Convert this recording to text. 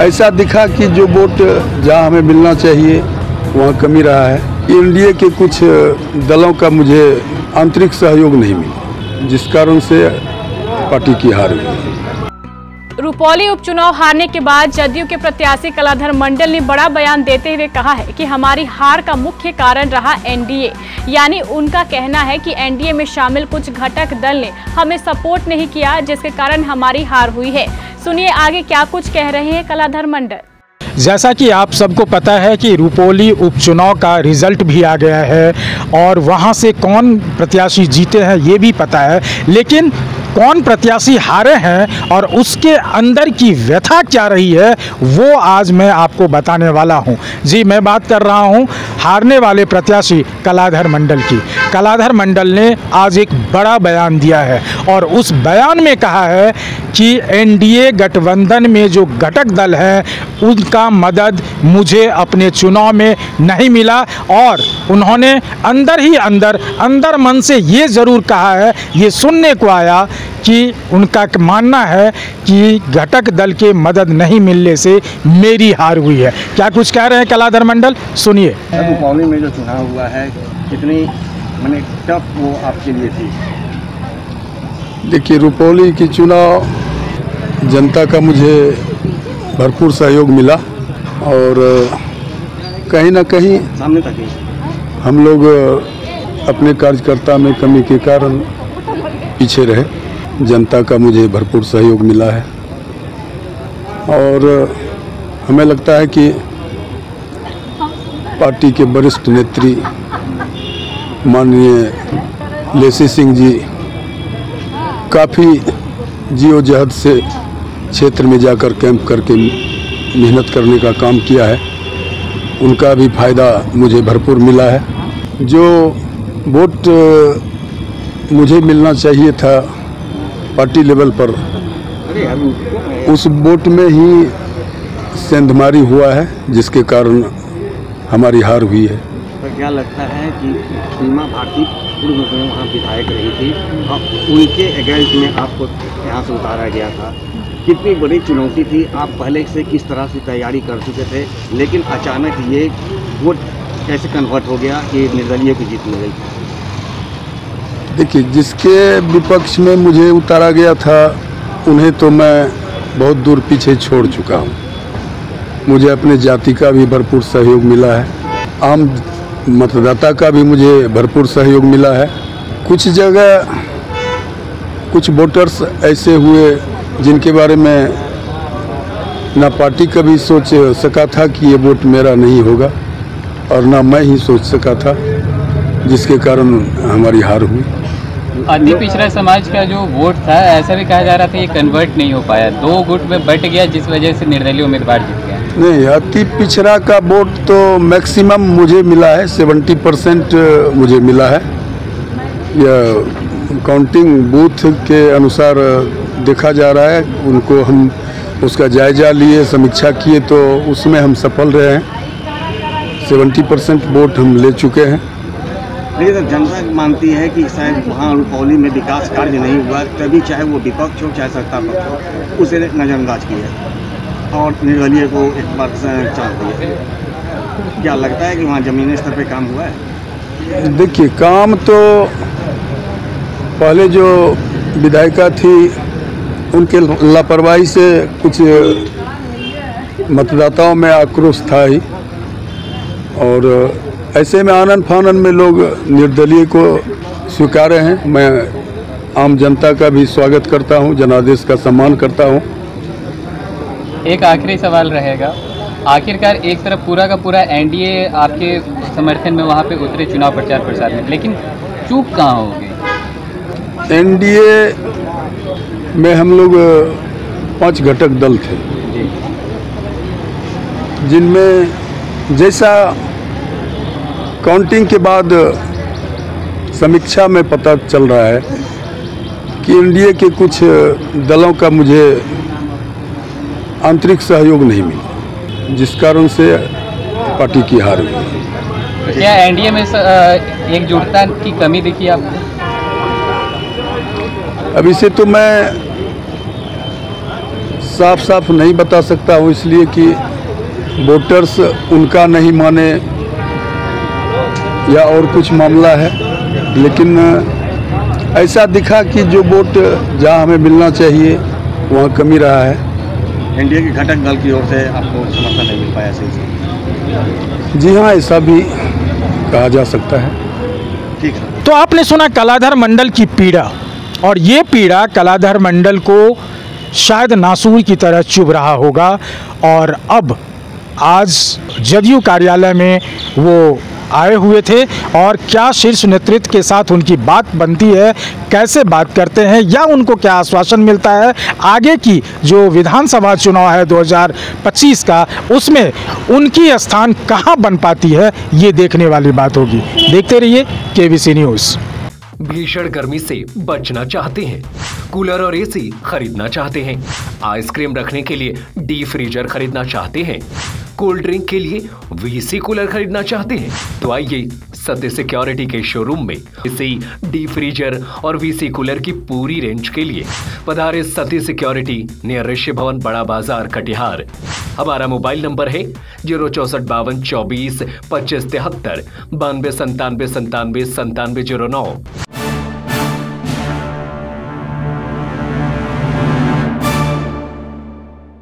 ऐसा दिखा कि जो वोट जहां हमें मिलना चाहिए वहां कमी रहा है। एनडीए के कुछ दलों का मुझे आंतरिक सहयोग नहीं मिला, जिस कारण से पार्टी की हार हुई। रुपौली उपचुनाव हारने के बाद जदयू के प्रत्याशी कलाधर मंडल ने बड़ा बयान देते हुए कहा है कि हमारी हार का मुख्य कारण रहा एनडीए। यानी उनका कहना है कि एनडीए में शामिल कुछ घटक दल ने हमें सपोर्ट नहीं किया, जिसके कारण हमारी हार हुई है। सुनिए आगे क्या कुछ कह रहे हैं कलाधर मंडल। जैसा कि आप सबको पता है कि रुपौली उपचुनाव का रिजल्ट भी आ गया है और वहां से कौन प्रत्याशी जीते हैं ये भी पता है, लेकिन कौन प्रत्याशी हारे हैं और उसके अंदर की व्यथा क्या रही है वो आज मैं आपको बताने वाला हूं। जी, मैं बात कर रहा हूं हारने वाले प्रत्याशी कलाधर मंडल की। कलाधर मंडल ने आज एक बड़ा बयान दिया है और उस बयान में कहा है कि एनडीए गठबंधन में जो घटक दल हैं उनका मदद मुझे अपने चुनाव में नहीं मिला और उन्होंने अंदर मन से ये ज़रूर कहा है, ये सुनने को आया कि उनका मानना है कि घटक दल के मदद नहीं मिलने से मेरी हार हुई है। क्या कुछ कह रहे हैं कलाधर मंडल, सुनिए। रुपौली में जो चुनाव हुआ है कितनी माने टफ वो आपके लिए थी? देखिए, रुपौली की चुनाव जनता का मुझे भरपूर सहयोग मिला और कहीं ना कहीं सामने तक ही हम लोग अपने कार्यकर्ता में कमी के कारण पीछे रहे। जनता का मुझे भरपूर सहयोग मिला है और हमें लगता है कि पार्टी के वरिष्ठ नेत्री माननीय लेसी सिंह जी काफ़ी जियोजहद से क्षेत्र में जाकर कैंप करके मेहनत करने का काम किया है। उनका भी फायदा मुझे भरपूर मिला है। जो वोट मुझे मिलना चाहिए था पार्टी लेवल पर, उस वोट में ही सेंधमारी हुआ है, जिसके कारण हमारी हार हुई है। तो क्या लगता है कि सीमा भारती पूर्व में वहाँ विधायक रही थी और उनके अगेंस्ट में आपको यहाँ से उतारा गया था, कितनी बड़ी चुनौती थी? आप पहले से किस तरह से तैयारी कर चुके थे, लेकिन अचानक ये वोट कैसे कन्वर्ट हो गया कि निर्दलीय की जीत मिल गई? देखिए, जिसके विपक्ष में मुझे उतारा गया था उन्हें तो मैं बहुत दूर पीछे छोड़ चुका हूँ। मुझे अपने जाति का भी भरपूर सहयोग मिला है, आम मतदाता का भी मुझे भरपूर सहयोग मिला है। कुछ जगह कुछ वोटर्स ऐसे हुए जिनके बारे में ना पार्टी कभी सोच सका था कि ये वोट मेरा नहीं होगा और ना मैं ही सोच सका था, जिसके कारण हमारी हार हुई। अति पिछड़ा समाज का जो वोट था, ऐसा भी कहा जा रहा था ये कन्वर्ट नहीं हो पाया, 2 गुट में बट गया, जिस वजह से निर्दलीय उम्मीदवार जीत गया। नहीं, अति पिछड़ा का वोट तो मैक्सिमम मुझे मिला है, 70% मुझे मिला है। यह काउंटिंग बूथ के अनुसार देखा जा रहा है। उनको हम उसका जायजा लिए, समीक्षा किए तो उसमें हम सफल रहे हैं। 70% वोट हम ले चुके हैं। लेकिन जनता मानती है कि शायद वहाँ रुपौली में विकास कार्य नहीं हुआ, तभी चाहे वो विपक्ष हो चाहे सत्ता पक्ष हो, उसे नज़रअंदाज किया और निर्दलीय को एक बार चाल दिया। क्या लगता है कि वहाँ ज़मीनी स्तर पे काम हुआ है? देखिए, काम तो पहले जो विधायिका थी उनके लापरवाही से कुछ मतदाताओं में आक्रोश था ही, और ऐसे में आनन फानन में लोग निर्दलीय को स्वीकारे हैं। मैं आम जनता का भी स्वागत करता हूं, जनादेश का सम्मान करता हूं। एक आखिरी सवाल रहेगा, आखिरकार एक तरफ पूरा का पूरा एनडीए आपके समर्थन में वहाँ पे उतरे चुनाव प्रचार प्रसार में, लेकिन चूक कहाँ हो गई? एनडीए में हम लोग 5 घटक दल थे, जिनमें जैसा काउंटिंग के बाद समीक्षा में पता चल रहा है कि एनडीए के कुछ दलों का मुझे आंतरिक सहयोग नहीं मिला, जिस कारण से पार्टी की हार हुई। क्या एनडीए में एकजुटता की कमी दिखी आपको? अभी से तो मैं साफ साफ नहीं बता सकता हूँ, इसलिए कि वोटर्स उनका नहीं माने या और कुछ मामला है। लेकिन ऐसा दिखा कि जो वोट जहाँ हमें मिलना चाहिए वहाँ कमी रहा है। एनडीए के घटक दल की ओर से आपको समर्थन नहीं मिल पाया सही? जी हाँ, ऐसा भी कहा जा सकता है। ठीक है। तो आपने सुना कलाधर मंडल की पीड़ा, और ये पीड़ा कलाधर मंडल को शायद नासूर की तरह चुभ रहा होगा। और अब आज जदयू कार्यालय में वो आए हुए थे, और क्या शीर्ष नेतृत्व के साथ उनकी बात बनती है, कैसे बात करते हैं, या उनको क्या आश्वासन मिलता है आगे की जो विधानसभा चुनाव है 2025 का, उसमें उनकी स्थान कहां बन पाती है, ये देखने वाली बात होगी। देखते रहिए केबीसी न्यूज़। भीषण गर्मी से बचना चाहते हैं, कूलर और एसी खरीदना चाहते हैं, आइसक्रीम रखने के लिए डी फ्रीजर खरीदना चाहते हैं, कोल्ड ड्रिंक के लिए वीसी कूलर खरीदना चाहते हैं, तो आइए सत्य सिक्योरिटी के शोरूम में इसी डी फ्रीजर और वीसी कूलर की पूरी रेंज के लिए पधारे सत्य सिक्योरिटी नियर ऋषि भवन, बड़ा बाजार, कटिहार। हमारा मोबाइल नंबर है 06452242573 9297979709।